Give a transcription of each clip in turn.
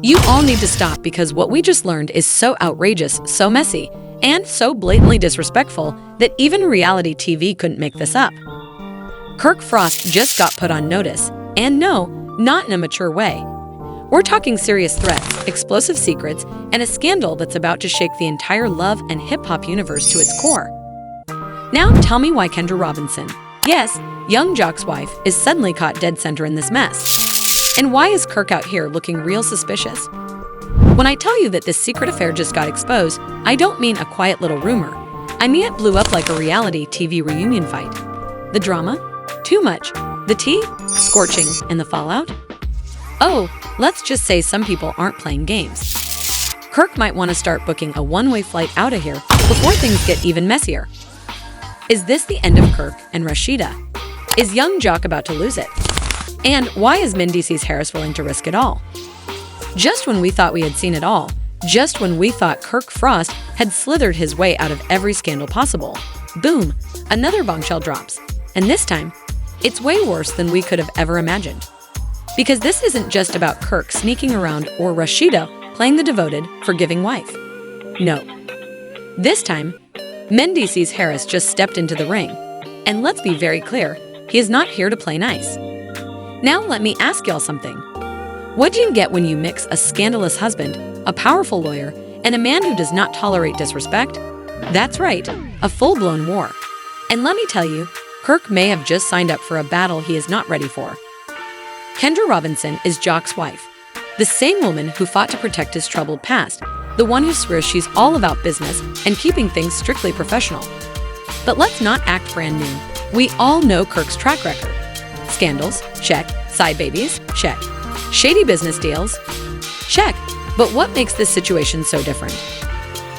You all need to stop because what we just learned is so outrageous, so messy, and so blatantly disrespectful that even reality TV couldn't make this up. Kirk Frost just got put on notice, and no, not in a mature way. We're talking serious threats, explosive secrets, and a scandal that's about to shake the entire love and hip-hop universe to its core. Now tell me why Kendra Robinson, yes, young Jock's wife, is suddenly caught dead center in this mess. And why is Kirk out here looking real suspicious? When I tell you that this secret affair just got exposed, I don't mean a quiet little rumor. I mean it blew up like a reality TV reunion fight. The drama? Too much. The tea? Scorching. And the fallout? Oh, let's just say some people aren't playing games. Kirk might want to start booking a one-way flight out of here before things get even messier. Is this the end of Kirk and Rashida? Is young Jock about to lose it? And why is Mendeecees Harris willing to risk it all? Just when we thought we had seen it all, just when we thought Kirk Frost had slithered his way out of every scandal possible, boom, another bombshell drops. And this time, it's way worse than we could have ever imagined. Because this isn't just about Kirk sneaking around or Rashida playing the devoted, forgiving wife. No. This time, Mendeecees Harris just stepped into the ring. And let's be very clear, he is not here to play nice. Now let me ask y'all something. What do you get when you mix a scandalous husband, a powerful lawyer, and a man who does not tolerate disrespect? That's right, a full-blown war. And let me tell you, Kirk may have just signed up for a battle he is not ready for. Kendra Robinson is Jock's wife, the same woman who fought to protect his troubled past, the one who swears she's all about business and keeping things strictly professional. But let's not act brand new. We all know Kirk's track record. Scandals? Check. Side babies? Check. Shady business deals? Check. But what makes this situation so different?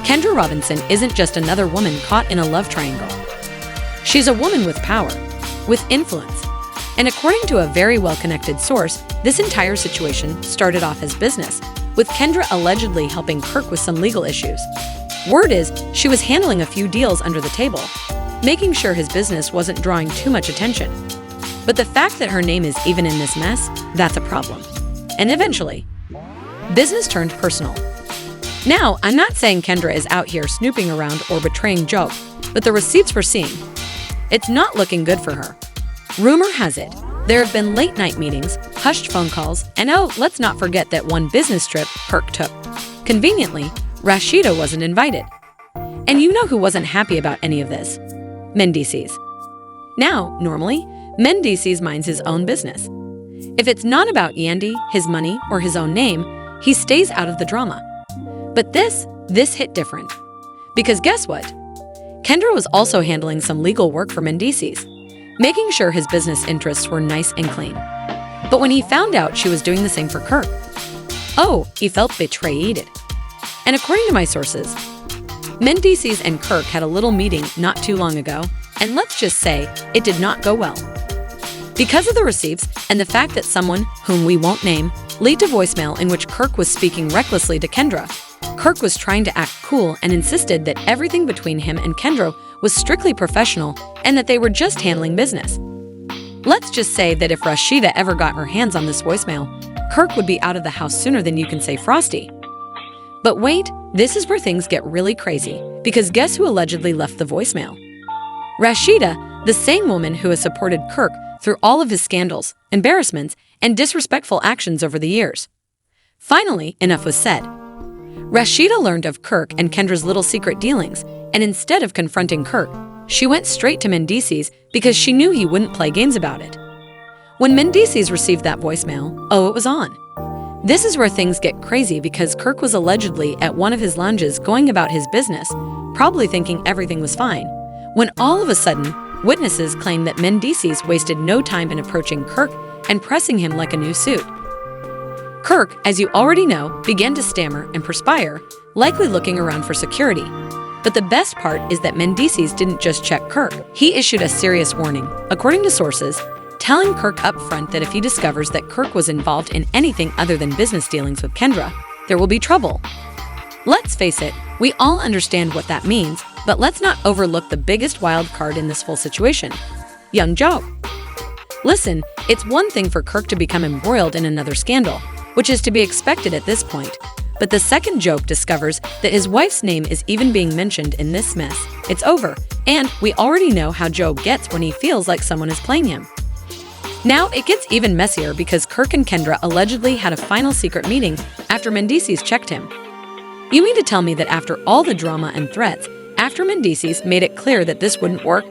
Kendra Robinson isn't just another woman caught in a love triangle. She's a woman with power, with influence. And according to a very well-connected source, this entire situation started off as business, with Kendra allegedly helping Kirk with some legal issues. Word is, she was handling a few deals under the table, making sure his business wasn't drawing too much attention. But the fact that her name is even in this mess, that's a problem. And eventually, business turned personal. Now, I'm not saying Kendra is out here snooping around or betraying Jock, but the receipts we're seeing, it's not looking good for her. Rumor has it, there have been late-night meetings, hushed phone calls, and oh, let's not forget that one business trip Kirk took. Conveniently, Rashida wasn't invited. And you know who wasn't happy about any of this? Mendeecees. Now, normally, Mendeecees minds his own business. If it's not about Yandy, his money, or his own name, he stays out of the drama. But this hit different. Because guess what? Kendra was also handling some legal work for Mendeecees, making sure his business interests were nice and clean. But when he found out she was doing the same for Kirk, oh, he felt betrayed. And according to my sources, Mendeecees and Kirk had a little meeting not too long ago, and let's just say it did not go well. Because of the receipts and the fact that someone, whom we won't name, leaked a voicemail in which Kirk was speaking recklessly to Kendra, Kirk was trying to act cool and insisted that everything between him and Kendra was strictly professional and that they were just handling business. Let's just say that if Rashida ever got her hands on this voicemail, Kirk would be out of the house sooner than you can say Frosty. But wait, this is where things get really crazy, because guess who allegedly left the voicemail? Rashida, the same woman who has supported Kirk through all of his scandals, embarrassments, and disrespectful actions over the years. Finally, enough was said. Rashida learned of Kirk and Kendra's little secret dealings, and instead of confronting Kirk, she went straight to Mendeecees because she knew he wouldn't play games about it. When Mendeecees received that voicemail, oh, it was on. This is where things get crazy because Kirk was allegedly at one of his lounges going about his business, probably thinking everything was fine, when all of a sudden, witnesses claim that Mendeecees wasted no time in approaching Kirk and pressing him like a new suit. Kirk, as you already know, began to stammer and perspire, likely looking around for security. But the best part is that Mendeecees didn't just check Kirk. He issued a serious warning, according to sources, telling Kirk up front that if he discovers that Kirk was involved in anything other than business dealings with Kendra, there will be trouble. Let's face it, we all understand what that means, but let's not overlook the biggest wild card in this whole situation, young Jock. Listen, it's one thing for Kirk to become embroiled in another scandal, which is to be expected at this point. But the second Job discovers that his wife's name is even being mentioned in this mess, it's over, and we already know how Job gets when he feels like someone is playing him. Now it gets even messier because Kirk and Kendra allegedly had a final secret meeting after Mendeecees checked him. You mean to tell me that after all the drama and threats, after Mendeecees made it clear that this wouldn't work,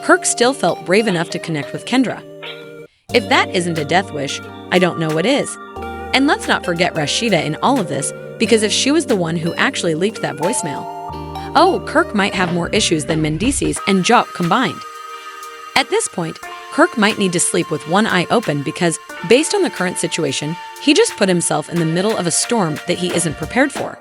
Kirk still felt brave enough to connect with Kendra? If that isn't a death wish, I don't know what is. And let's not forget Rashida in all of this, because if she was the one who actually leaked that voicemail, oh, Kirk might have more issues than Mendeecees and Jock combined. At this point, Kirk might need to sleep with one eye open because, based on the current situation, he just put himself in the middle of a storm that he isn't prepared for.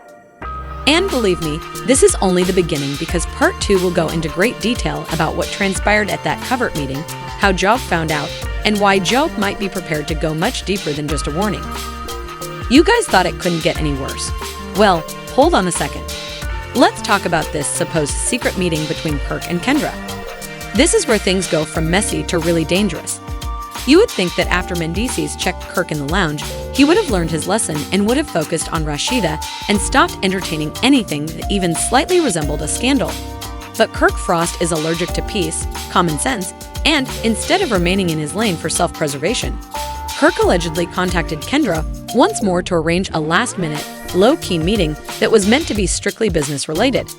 And believe me, this is only the beginning because part 2 will go into great detail about what transpired at that covert meeting, how Job found out, and why Job might be prepared to go much deeper than just a warning. You guys thought it couldn't get any worse. Well, hold on a second. Let's talk about this supposed secret meeting between Kirk and Kendra. This is where things go from messy to really dangerous. You would think that after Mendeecees checked Kirk in the lounge, he would have learned his lesson and would have focused on Rashida and stopped entertaining anything that even slightly resembled a scandal. But Kirk Frost is allergic to peace, common sense, and instead of remaining in his lane for self-preservation, Kirk allegedly contacted Kendra once more to arrange a last-minute, low-key meeting that was meant to be strictly business-related.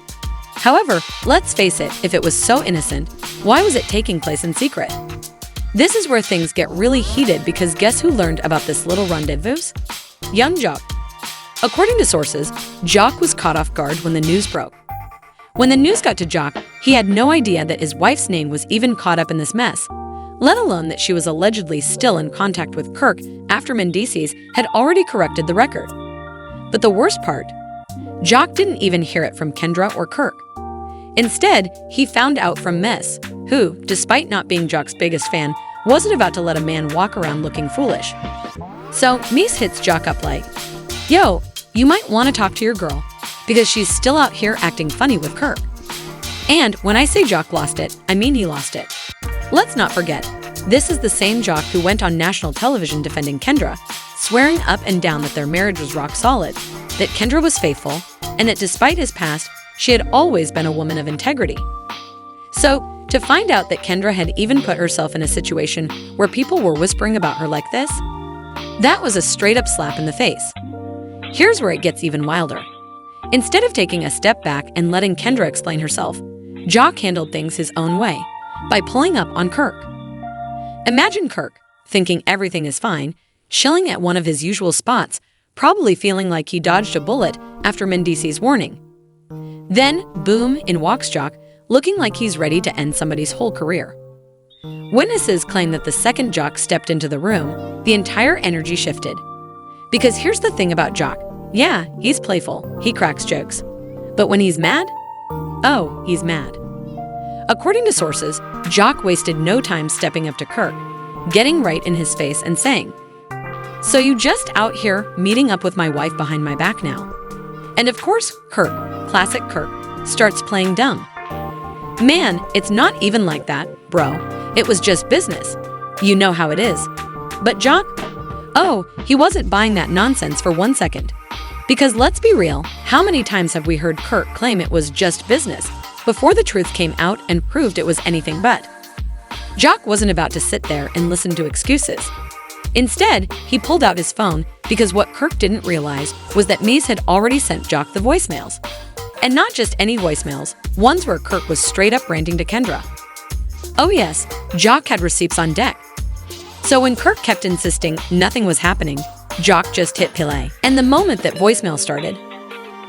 However, let's face it, if it was so innocent, why was it taking place in secret? This is where things get really heated because guess who learned about this little rendezvous? Young Jock. According to sources, Jock was caught off guard when the news broke. When the news got to Jock, he had no idea that his wife's name was even caught up in this mess, let alone that she was allegedly still in contact with Kirk after Mendeecees had already corrected the record. But the worst part, Jock didn't even hear it from Kendra or Kirk. Instead, he found out from Mess, who, despite not being Jock's biggest fan, wasn't about to let a man walk around looking foolish. So Mies hits Jock up like, yo, you might want to talk to your girl, because she's still out here acting funny with Kirk. And when I say Jock lost it, I mean he lost it. Let's not forget, this is the same Jock who went on national television defending Kendra, swearing up and down that their marriage was rock solid, that Kendra was faithful, and that despite his past, she had always been a woman of integrity. So, to find out that Kendra had even put herself in a situation where people were whispering about her like this, that was a straight-up slap in the face. Here's where it gets even wilder. Instead of taking a step back and letting Kendra explain herself, Jock handled things his own way, by pulling up on Kirk. Imagine Kirk, thinking everything is fine, chilling at one of his usual spots, probably feeling like he dodged a bullet after Mendeecees' warning. Then, boom, in walks Jock, looking like he's ready to end somebody's whole career. Witnesses claim that the second Jock stepped into the room, the entire energy shifted. Because here's the thing about Jock. Yeah, he's playful, he cracks jokes. But when he's mad? Oh, he's mad. According to sources, Jock wasted no time stepping up to Kirk, getting right in his face and saying, so you just out here meeting up with my wife behind my back now. And of course, Kirk, classic Kirk, starts playing dumb. Man, it's not even like that, bro. It was just business. You know how it is. But Jock? Oh, he wasn't buying that nonsense for 1 second. Because let's be real, how many times have we heard Kirk claim it was just business before the truth came out and proved it was anything but? Jock wasn't about to sit there and listen to excuses. Instead, he pulled out his phone because what Kirk didn't realize was that Mies had already sent Jock the voicemails. And not just any voicemails, ones where Kirk was straight up ranting to Kendra. Oh yes, Jock had receipts on deck. So when Kirk kept insisting nothing was happening, Jock just hit play. And the moment that voicemail started,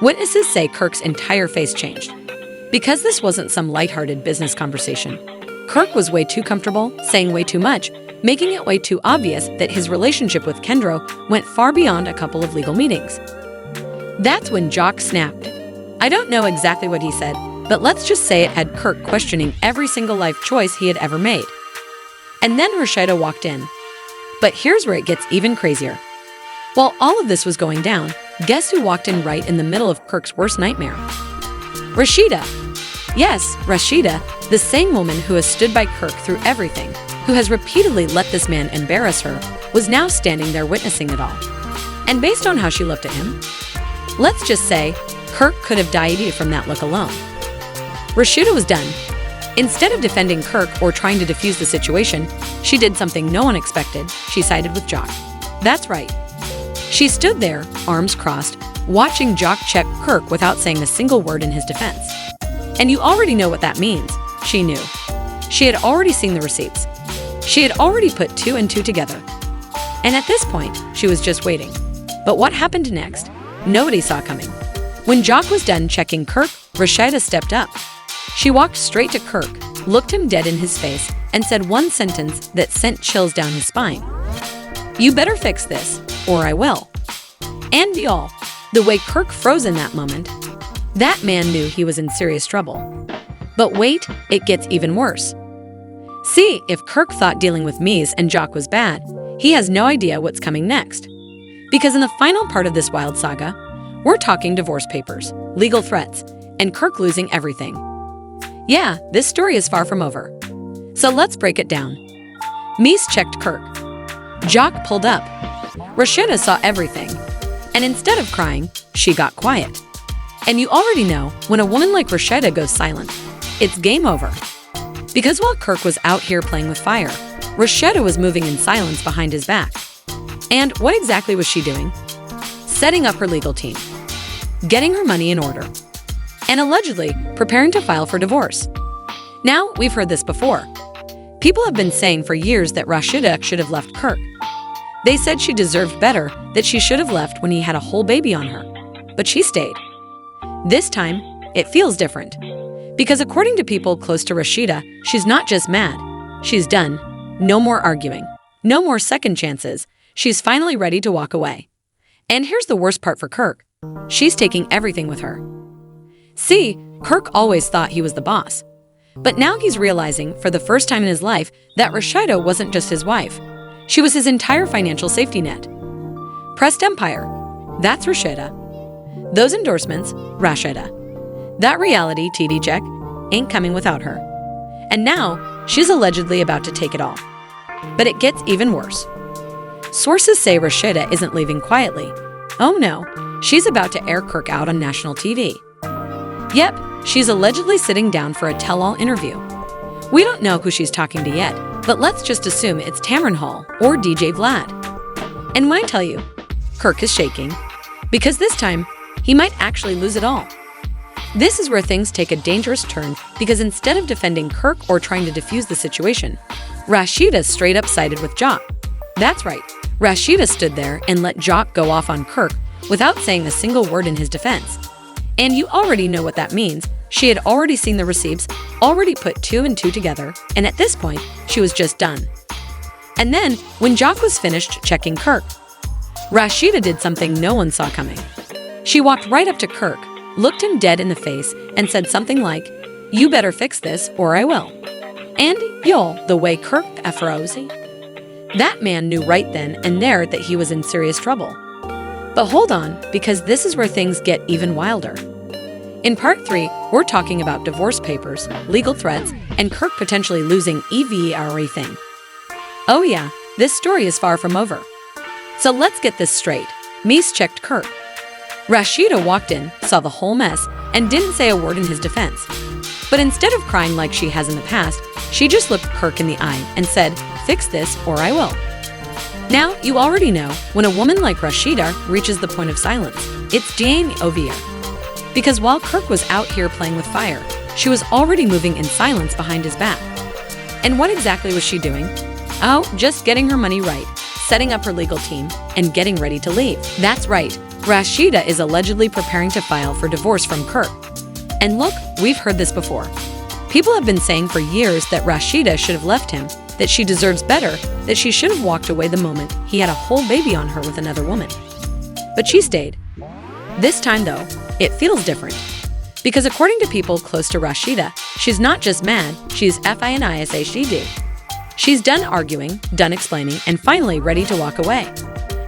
witnesses say Kirk's entire face changed. Because this wasn't some lighthearted business conversation, Kirk was way too comfortable, saying way too much, making it way too obvious that his relationship with Kendra went far beyond a couple of legal meetings. That's when Jock snapped. I don't know exactly what he said, but let's just say it had Kirk questioning every single life choice he had ever made. And then Rashida walked in. But here's where it gets even crazier. While all of this was going down, guess who walked in right in the middle of Kirk's worst nightmare? Rashida. Yes, Rashida, the same woman who has stood by Kirk through everything, who has repeatedly let this man embarrass her, was now standing there witnessing it all. And based on how she looked at him, let's just say Kirk could have died from that look alone. Rashida was done. Instead of defending Kirk or trying to defuse the situation, she did something no one expected. She sided with Jock. That's right. She stood there, arms crossed, watching Jock check Kirk without saying a single word in his defense. And you already know what that means. She knew. She had already seen the receipts. She had already put two and two together. And at this point, she was just waiting. But what happened next? Nobody saw coming. When Jock was done checking Kirk, Rashida stepped up. She walked straight to Kirk, looked him dead in his face, and said one sentence that sent chills down his spine. "You better fix this, or I will." And y'all, the way Kirk froze in that moment, that man knew he was in serious trouble. But wait, it gets even worse. See, if Kirk thought dealing with Mies and Jock was bad, he has no idea what's coming next. Because in the final part of this wild saga, we're talking divorce papers, legal threats, and Kirk losing everything. Yeah, this story is far from over. So let's break it down. Mies checked Kirk. Jock pulled up. Rashida saw everything. And instead of crying, she got quiet. And you already know, when a woman like Rashida goes silent, it's game over. Because while Kirk was out here playing with fire, Rashida was moving in silence behind his back. And what exactly was she doing? Setting up her legal team, getting her money in order, and allegedly preparing to file for divorce. Now, we've heard this before. People have been saying for years that Rashida should have left Kirk. They said she deserved better, that she should have left when he had a whole baby on her. But she stayed. This time, it feels different. Because according to people close to Rashida, she's not just mad. She's done. No more arguing. No more second chances. She's finally ready to walk away. And here's the worst part for Kirk. She's taking everything with her. See, Kirk always thought he was the boss. But now he's realizing, for the first time in his life, that Rashida wasn't just his wife. She was his entire financial safety net. Pressed Empire. That's Rashida. Those endorsements, Rashida. That reality TD check ain't coming without her. And now, she's allegedly about to take it all. But it gets even worse. Sources say Rashida isn't leaving quietly. Oh no, she's about to air Kirk out on national TV. Yep, she's allegedly sitting down for a tell-all interview. We don't know who she's talking to yet, but let's just assume it's Tamron Hall or DJ Vlad. And when I tell you, Kirk is shaking, because this time, he might actually lose it all. This is where things take a dangerous turn, because instead of defending Kirk or trying to defuse the situation, Rashida straight up sided with Jock. That's right, Rashida stood there and let Jock go off on Kirk without saying a single word in his defense. And you already know what that means. She had already seen the receipts, already put two and two together, and at this point, she was just done. And then, when Jock was finished checking Kirk, Rashida did something no one saw coming. She walked right up to Kirk, looked him dead in the face, and said something like, "You better fix this, or I will." And y'all, the way Kirk froze, that man knew right then and there that he was in serious trouble. But hold on, because this is where things get even wilder. In part 3, we're talking about divorce papers, legal threats, and Kirk potentially losing everything. Oh yeah, this story is far from over. So let's get this straight. Mies checked Kirk. Rashida walked in, saw the whole mess, and didn't say a word in his defense. But instead of crying like she has in the past, she just looked Kirk in the eye and said, "Fix this or I will." Now, you already know, when a woman like Rashida reaches the point of silence, it's game over. Because while Kirk was out here playing with fire, she was already moving in silence behind his back. And what exactly was she doing? Oh, just getting her money right, setting up her legal team, and getting ready to leave. That's right, Rashida is allegedly preparing to file for divorce from Kirk. And look, we've heard this before. People have been saying for years that Rashida should have left him, that she deserves better, that she should have walked away the moment he had a whole baby on her with another woman. But she stayed. This time, though, it feels different. Because according to people close to Rashida, she's not just mad, she's FINISHD. She's done arguing, done explaining, and finally ready to walk away.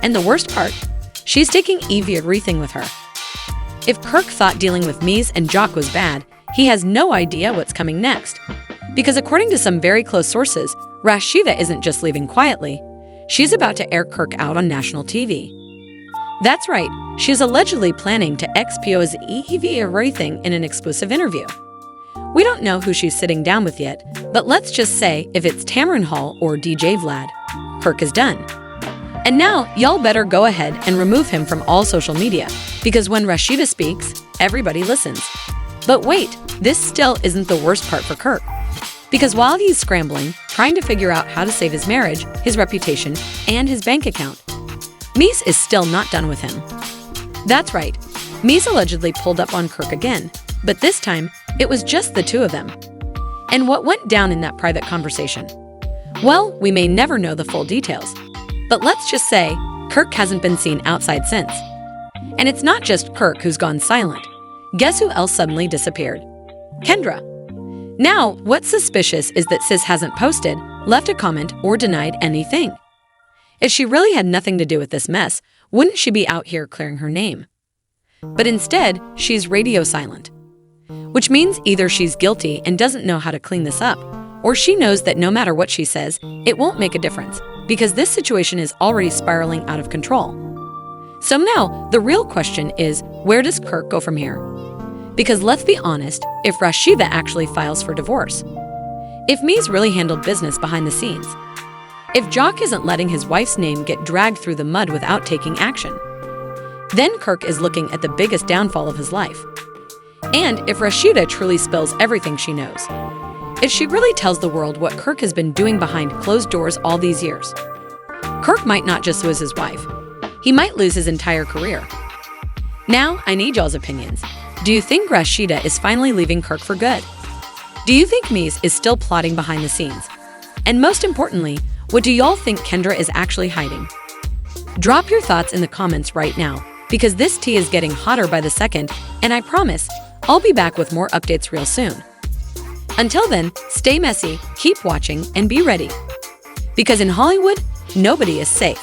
And the worst part, she's taking everything with her. If Kirk thought dealing with Mies and Jock was bad, he has no idea what's coming next. Because according to some very close sources, Rashida isn't just leaving quietly. She's about to air Kirk out on national TV. That's right, she is allegedly planning to expose everything in an exclusive interview. We don't know who she's sitting down with yet, but let's just say if it's Tamron Hall or DJ Vlad, Kirk is done. And now, y'all better go ahead and remove him from all social media, because when Rashida speaks, everybody listens. But wait, this still isn't the worst part for Kirk. Because while he's scrambling, trying to figure out how to save his marriage, his reputation, and his bank account, Mies is still not done with him. That's right, Mies allegedly pulled up on Kirk again, but this time, it was just the two of them. And what went down in that private conversation? Well, we may never know the full details. But let's just say, Kirk hasn't been seen outside since. And it's not just Kirk who's gone silent. Guess who else suddenly disappeared? Kendra. Now, what's suspicious is that Sis hasn't posted, left a comment, or denied anything. If she really had nothing to do with this mess, wouldn't she be out here clearing her name? But instead, she's radio silent. Which means either she's guilty and doesn't know how to clean this up, or she knows that no matter what she says, it won't make a difference, because this situation is already spiraling out of control. So now, the real question is, where does Kirk go from here? Because let's be honest, if Rashida actually files for divorce, if Mies really handled business behind the scenes, if Jock isn't letting his wife's name get dragged through the mud without taking action, then Kirk is looking at the biggest downfall of his life. And if Rashida truly spills everything she knows, if she really tells the world what Kirk has been doing behind closed doors all these years, Kirk might not just lose his wife, he might lose his entire career. Now, I need y'all's opinions. Do you think Rashida is finally leaving Kirk for good? Do you think Mies is still plotting behind the scenes? And most importantly, what do y'all think Kendra is actually hiding? Drop your thoughts in the comments right now, because this tea is getting hotter by the second, and I promise, I'll be back with more updates real soon. Until then, stay messy, keep watching, and be ready. Because in Hollywood, nobody is safe.